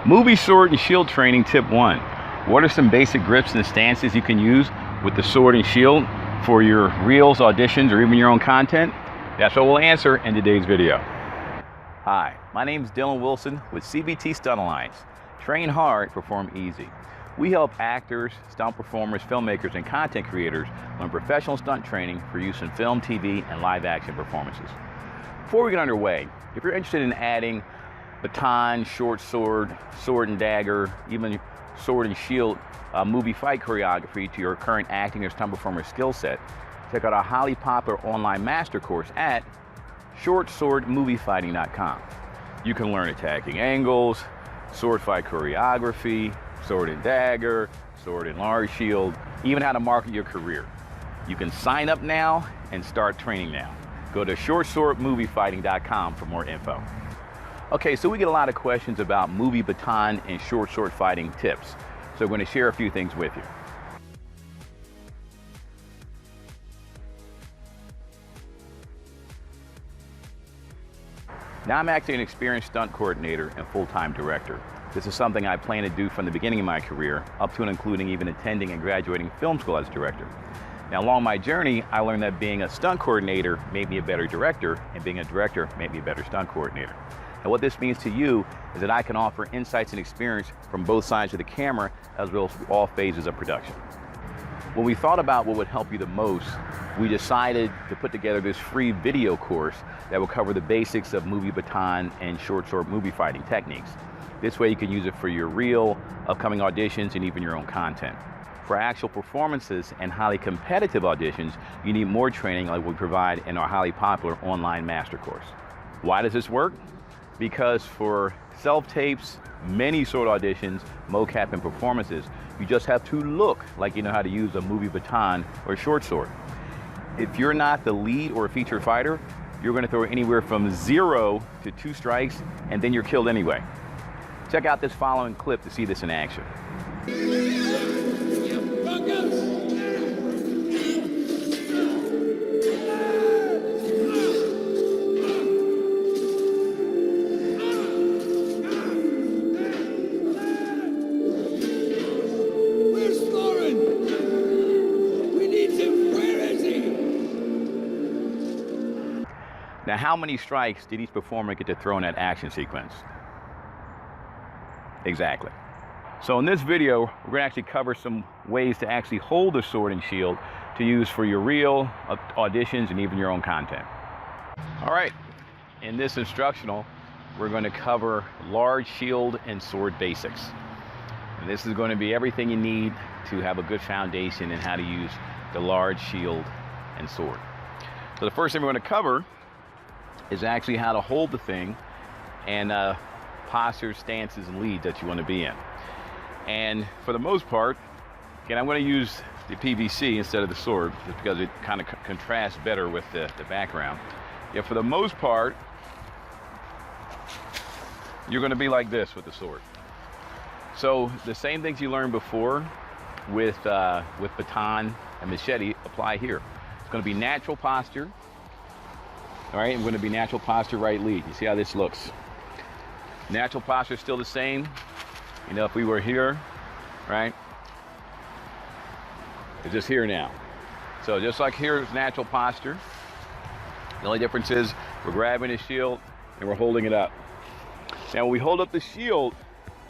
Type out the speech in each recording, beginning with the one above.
Movie sword and shield training tip 1. What are some basic grips and stances you can use with the sword and shield for your reels, auditions, or even your own content? That's what we'll answer in today's video. Hi, my name is Dylan Wilson with CBT Stunt Alliance. Train hard, perform easy. We help actors, stunt performers, filmmakers, and content creators learn professional stunt training for use in film, TV, and live action performances. Before we get underway, if you're interested in adding baton, short sword, sword and dagger, even sword and shield movie fight choreography to your current acting or stunt performer skill set, check out our highly popular online master course at shortswordmoviefighting.com. You can learn attacking angles, sword fight choreography, sword and dagger, sword and large shield, even how to market your career. You can sign up now and start training now. Go to shortswordmoviefighting.com for more info. Okay, so we get a lot of questions about movie baton and short sword fighting tips. So we're going to share a few things with you. Now I'm actually an experienced stunt coordinator and full-time director. This is something I plan to do from the beginning of my career, up to and including even attending and graduating film school as a director. Now along my journey, I learned that being a stunt coordinator made me a better director, and being a director made me a better stunt coordinator. And what this means to you is that I can offer insights and experience from both sides of the camera, as well as all phases of production. When we thought about what would help you the most, we decided to put together this free video course that will cover the basics of movie baton and short sword movie fighting techniques. This way you can use it for your reel, upcoming auditions, and even your own content. For actual performances and highly competitive auditions, you need more training like we provide in our highly popular online master course. Why does this work? Because for self-tapes, many sword auditions, mocap, and performances, you just have to look like you know how to use a movie baton or short sword. If you're not the lead or featured fighter, you're going to throw anywhere from 0 to 2 strikes, and then you're killed anyway. Check out this following clip to see this in action. Now, how many strikes did each performer get to throw in that action sequence? Exactly. So in this video, we're going to actually cover some ways to actually hold the sword and shield to use for your reel, auditions, and even your own content. All right, in this instructional, we're going to cover large shield and sword basics. And this is going to be everything you need to have a good foundation in how to use the large shield and sword. So the first thing we're going to cover is actually how to hold the thing and postures, stances, and leads that you want to be in. And for the most part, again, I'm going to use the PVC instead of the sword just because it kind of contrasts better with the background. Yeah, for the most part, you're going to be like this with the sword. So the same things you learned before with baton and machete apply here. It's going to be natural posture. All right, I'm going to be natural posture, right lead. You see how this looks? Natural posture is still the same. You know, if we were here, right? It's just here now. So just like here is natural posture. The only difference is we're grabbing the shield and we're holding it up. Now when we hold up the shield,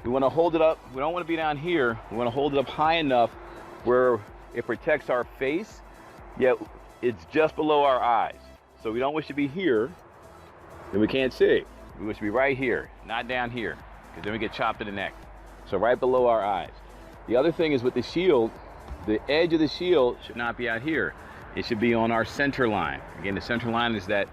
we want to hold it up. We don't want to be down here. We want to hold it up high enough where it protects our face, yet it's just below our eyes. So we don't wish to be here, then we can't see. We wish to be right here, not down here, because then we get chopped in the neck. So right below our eyes. The other thing is with the shield, the edge of the shield should not be out here. It should be on our center line. Again, the center line is that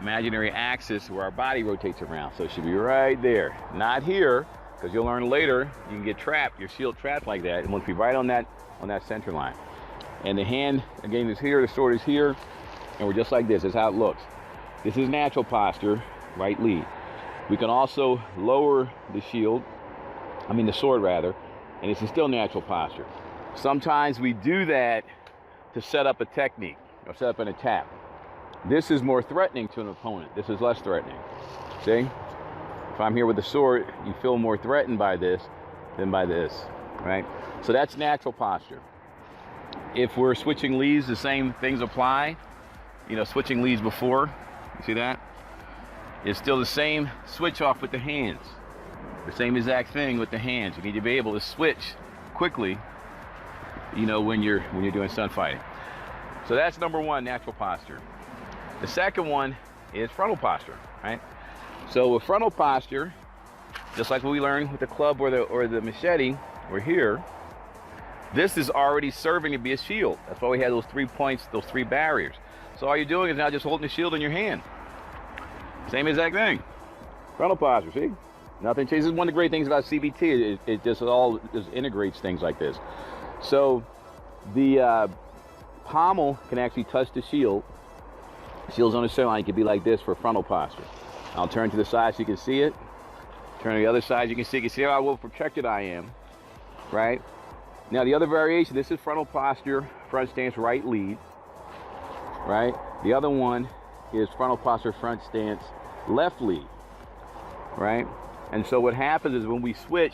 imaginary axis where our body rotates around. So it should be right there, not here, because you'll learn later you can get trapped, your shield trapped like that. It must be right on that center line. And the hand, again, is here, the sword is here. And we're just like this. This is how it looks. This is natural posture, right lead. We can also lower the the sword rather, and this is still natural posture. Sometimes we do that to set up a technique or set up an attack. This is more threatening to an opponent. This is less threatening. See? If I'm here with the sword, you feel more threatened by this than by this, right? So that's natural posture. If we're switching leads, the same things apply. You know, switching leads before, you see that? It's still the same switch off with the hands. The same exact thing with the hands. You need to be able to switch quickly, you know, when you're doing stunt fighting. So that's number one, natural posture. The second one is frontal posture, right? So with frontal posture, just like what we learned with the club or the machete, we're here. This is already serving to be a shield. That's why we had those 3 points, those 3 barriers. So all you're doing is now just holding the shield in your hand. Same exact thing. Frontal posture, see? Nothing changes. One of the great things about CBT, it just integrates things like this. So the pommel can actually touch the shield. Shield's on the center line. It could be like this for frontal posture. I'll turn to the side so you can see it. Turn to the other side, you can see how well protected I am, right? Now the other variation, this is frontal posture, front stance, right lead, right? The other one is frontal posture, front stance, left lead, right? And so what happens is when we switch,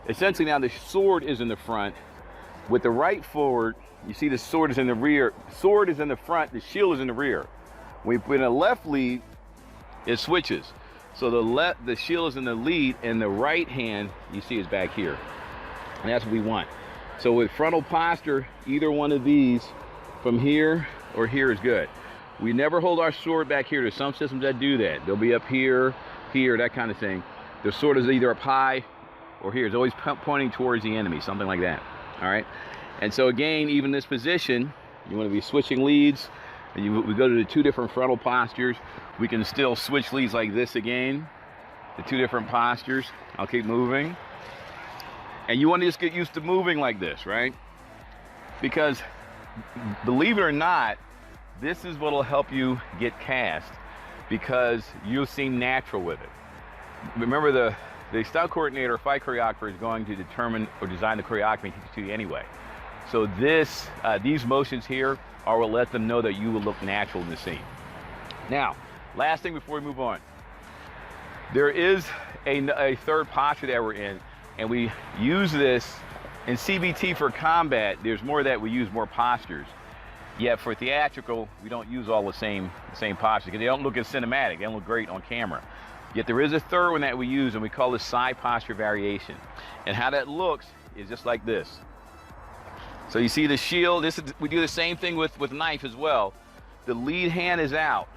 essentially now the sword is in the front. With the right forward, you see the sword is in the rear. Sword is in the front, the shield is in the rear. When we put in a left lead, it switches. So the shield is in the lead, and the right hand, you see, is back here. And that's what we want. So with frontal posture, either one of these from here or here is good. We never hold our sword back here. There's some systems that do that. They'll be up here, here, that kind of thing. The sword is either up high or here. It's always pointing towards the enemy, something like that. All right. And so again, even this position, you want to be switching leads, and we go to the 2 different frontal postures. We can still switch leads like this again, the 2 different postures. I'll keep moving. And you want to just get used to moving like this, right? Because believe it or not, this is what will help you get cast, because you'll seem natural with it. Remember, the stunt coordinator or fight choreographer is going to determine or design the choreography and teach it to you anyway. So these motions here will let them know that you will look natural in the scene. Now, last thing before we move on. There is a third posture that we're in, and we use this in CBT for combat. There's more that we use more postures. Yet for theatrical, we don't use all the same postures because they don't look as cinematic. They don't look great on camera. Yet there is a third one that we use, and we call this side posture variation. And how that looks is just like this. So you see the shield. We do the same thing with knife as well. The lead hand is out,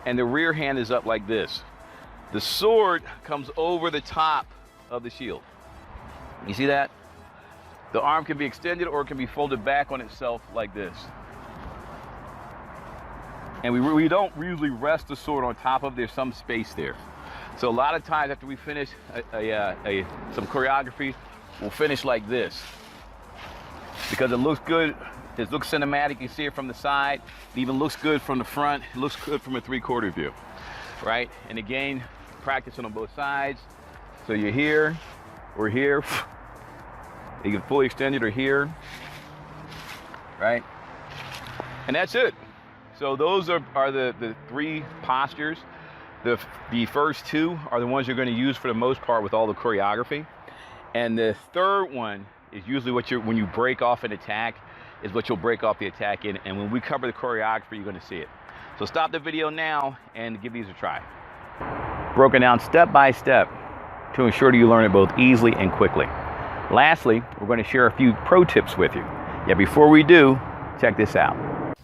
and the rear hand is up like this. The sword comes over the top of the shield. You see that? The arm can be extended or it can be folded back on itself like this. And we don't usually rest the sword on top of, there's some space there. So a lot of times after we finish some choreography, we'll finish like this. Because it looks good, it looks cinematic, you see it from the side, it even looks good from the front, it looks good from a 3/4 view, right? And again, practicing on both sides. So you're here, or here, you can fully extend it, or here, right? And that's it. So those are the 3 postures. The first 2 are the ones you're going to use for the most part with all the choreography. And the third one is usually when you break off an attack, is what you'll break off the attack in. And when we cover the choreography, you're going to see it. So stop the video now and give these a try. Broken down step by step to ensure that you learn it both easily and quickly. Lastly, we're going to share a few pro tips with you. Yet before we do, check this out.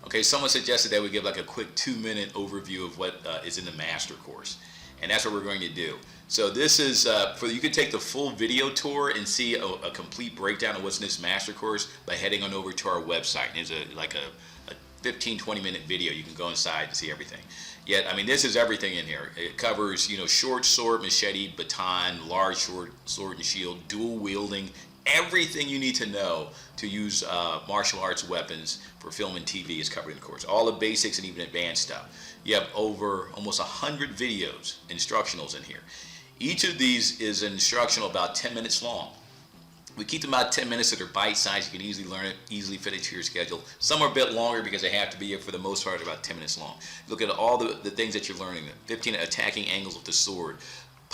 Okay, someone suggested that we give like a quick 2-minute overview of what is in the master course. And that's what we're going to do. So this is, you can take the full video tour and see a complete breakdown of what's in this master course by heading on over to our website. And there's like a 15-20 minute video. You can go inside to see everything. Yet, I mean, this is everything in here. It covers, you know, short sword, machete, baton, large sword and shield, dual wielding, everything you need to know to use martial arts weapons for film and TV is covered in the course. All the basics and even advanced stuff. You have over almost 100 videos, instructionals in here. Each of these is instructional about 10 minutes long. We keep them about 10 minutes so they're bite-sized. You can easily learn it, easily fit it to your schedule. Some are a bit longer because they have to be, for the most part, about 10 minutes long. Look at all the things that you're learning. 15 attacking angles with the sword,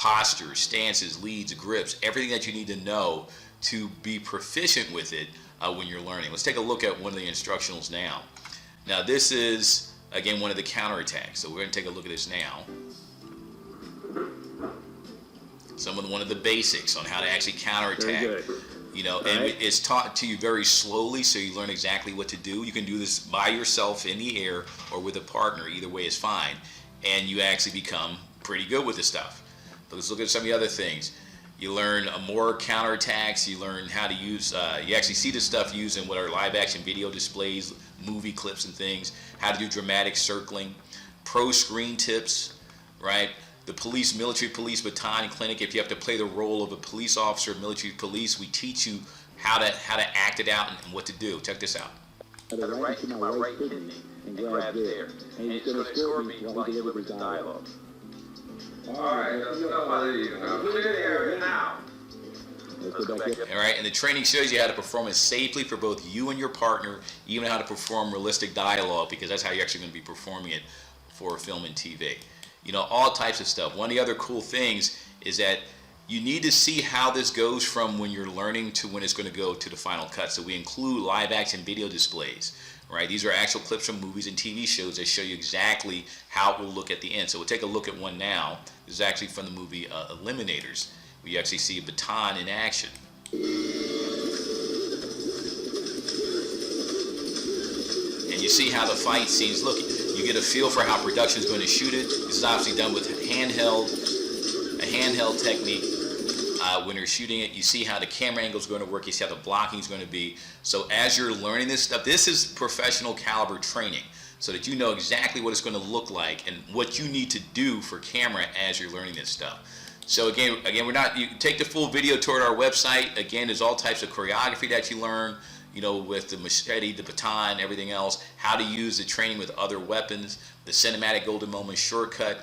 postures, stances, leads, grips, everything that you need to know to be proficient with it when you're learning. Let's take a look at one of the instructionals now. Now this is, again, one of the counterattacks. So we're going to take a look at this now. One of the basics on how to actually counterattack. You know, and it's taught to you very slowly, so you learn exactly what to do. You can do this by yourself in the air or with a partner. Either way is fine. And you actually become pretty good with this stuff. But let's look at some of the other things. You learn more counterattacks. You learn how to use, you actually see this stuff used in what are live action video displays, movie clips and things, how to do dramatic circling, pro screen tips, right? The military police Baton clinic, if you have to play the role of a police officer, military police, we teach you how to act it out and what to do. Check this out. Right into my right kidney and grab there. And he's going to escort me while he delivers his dialogue. Alright, let's go. Clear the area now. All right, and the training shows you how to perform it safely for both you and your partner, even how to perform realistic dialogue, because that's how you're actually going to be performing it for film and TV. You know, all types of stuff. One of the other cool things is that you need to see how this goes from when you're learning to when it's going to go to the final cut. So we include live action video displays, right? These are actual clips from movies and TV shows that show you exactly how it will look at the end. So we'll take a look at one now. This is actually from the movie Eliminators. We actually see a Baton in action. And you see how the fight scenes look. You get a feel for how production is going to shoot it. This is obviously done with a handheld technique. When you're shooting it, you see how the camera angle is going to work. You see how the blocking is going to be. So as you're learning this stuff, this is professional caliber training, so that you know exactly what it's going to look like and what you need to do for camera as you're learning this stuff. So again, you take the full video tour at our website. Again, there's all types of choreography that you learn, you know, with the machete, the baton, everything else, how to use the training with other weapons, the cinematic golden moment shortcut,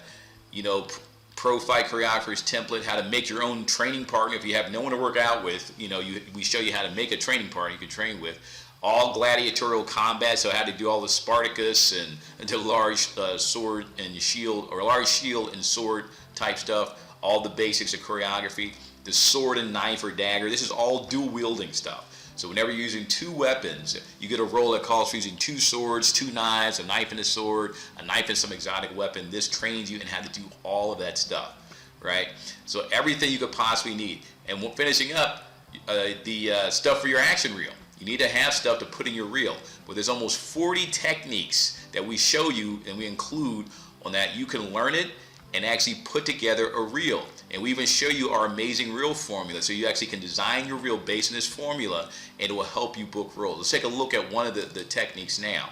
you know, pro fight choreographer's template, how to make your own training partner. If you have no one to work out with, you know, we show you how to make a training partner you can train with. All gladiatorial combat, so how to do all the Spartacus and the large sword and shield, or large shield and sword type stuff. All the basics of choreography, the sword and knife or dagger. This is all dual wielding stuff. So whenever you're using two weapons, you get a role that calls for using two swords, two knives, a knife and a sword, a knife and some exotic weapon. This trains you in how to do all of that stuff, right? So everything you could possibly need. And finishing up, the stuff for your action reel. You need to have stuff to put in your reel. But there's almost 40 techniques that we show you and we include on that. You can learn it and actually put together a reel. And we even show you our amazing reel formula, so you actually can design your reel based on this formula, and it will help you book roles. Let's take a look at one of the techniques now.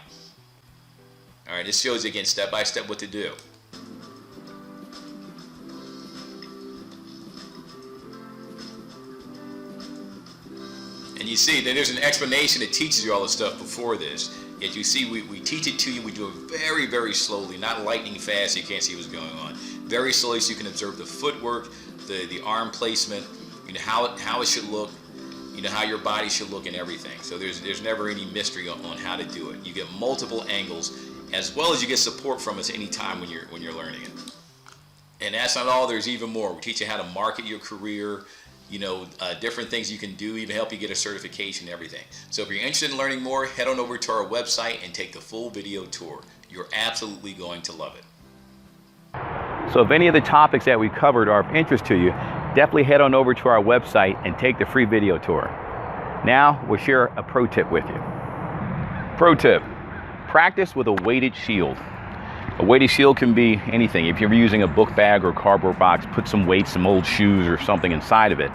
All right, this shows you again step by step what to do. And you see that there's an explanation that teaches you all this stuff before this. Yet you see we teach it to you, we do it very, very slowly, not lightning fast so you can't see what's going on. Very slowly so you can observe the footwork, the arm placement, you know, how it should look, you know, how your body should look and everything. So there's never any mystery on how to do it. You get multiple angles, as well as you get support from us anytime when you're learning it. And that's not all, there's even more. We teach you how to market your career, you know, different things you can do, even help you get a certification and everything. So if you're interested in learning more, head on over to our website and take the full video tour. You're absolutely going to love it. So if any of the topics that we covered are of interest to you, definitely head on over to our website and take the free video tour. Now we'll share a pro tip with you. Pro tip: practice with a weighted shield. A weighted shield can be anything. If you're using a book bag or a cardboard box, put some weights, some old shoes or something inside of it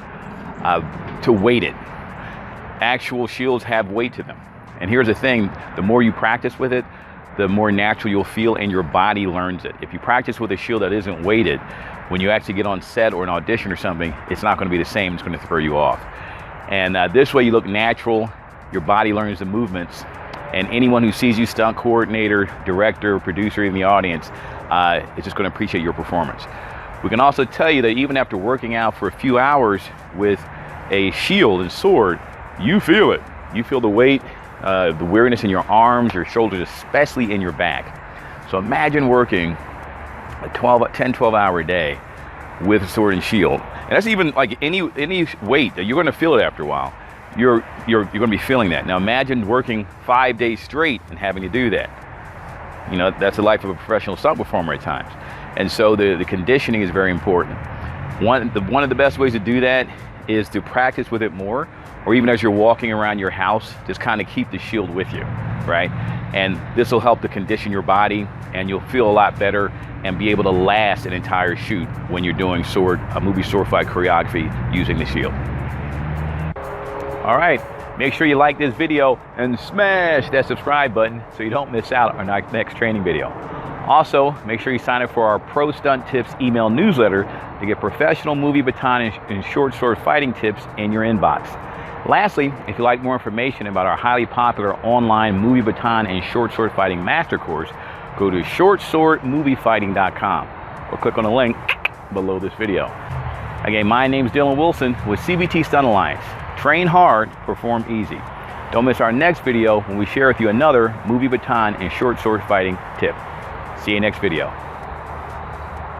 to weight it. Actual shields have weight to them. And here's the thing, the more you practice with it, the more natural you'll feel and your body learns it. If you practice with a shield that isn't weighted, when you actually get on set or an audition or something, it's not going to be the same, it's going to throw you off. And this way you look natural, your body learns the movements, and anyone who sees you, stunt coordinator, director, producer in the audience, is just going to appreciate your performance. We can also tell you that even after working out for a few hours with a shield and sword, you feel it. You feel the weight, the weariness in your arms, your shoulders, especially in your back. So imagine working a 10, 12 hour day with sword and shield. And that's even like any weight that you're going to feel it after a while. You're going to be feeling that. Now imagine working 5 days straight and having to do that. You know, that's the life of a professional stunt performer at times. And so the conditioning is very important. One of the best ways to do that is to practice with it more, or even as you're walking around your house, just kind of keep the shield with you, right? And this will help to condition your body, and you'll feel a lot better and be able to last an entire shoot when you're doing a movie sword fight choreography using the shield. All right, make sure you like this video and smash that subscribe button so you don't miss out on our next training video. Also, make sure you sign up for our Pro Stunt Tips email newsletter to get professional movie baton and short sword fighting tips in your inbox. Lastly, if you'd like more information about our highly popular online movie baton and short sword fighting master course, go to shortswordmoviefighting.com or click on the link below this video. Again, my name is Dylan Wilson with CBT Stunt Alliance. Train hard, perform easy. Don't miss our next video when we share with you another movie baton and short sword fighting tip. See you next video.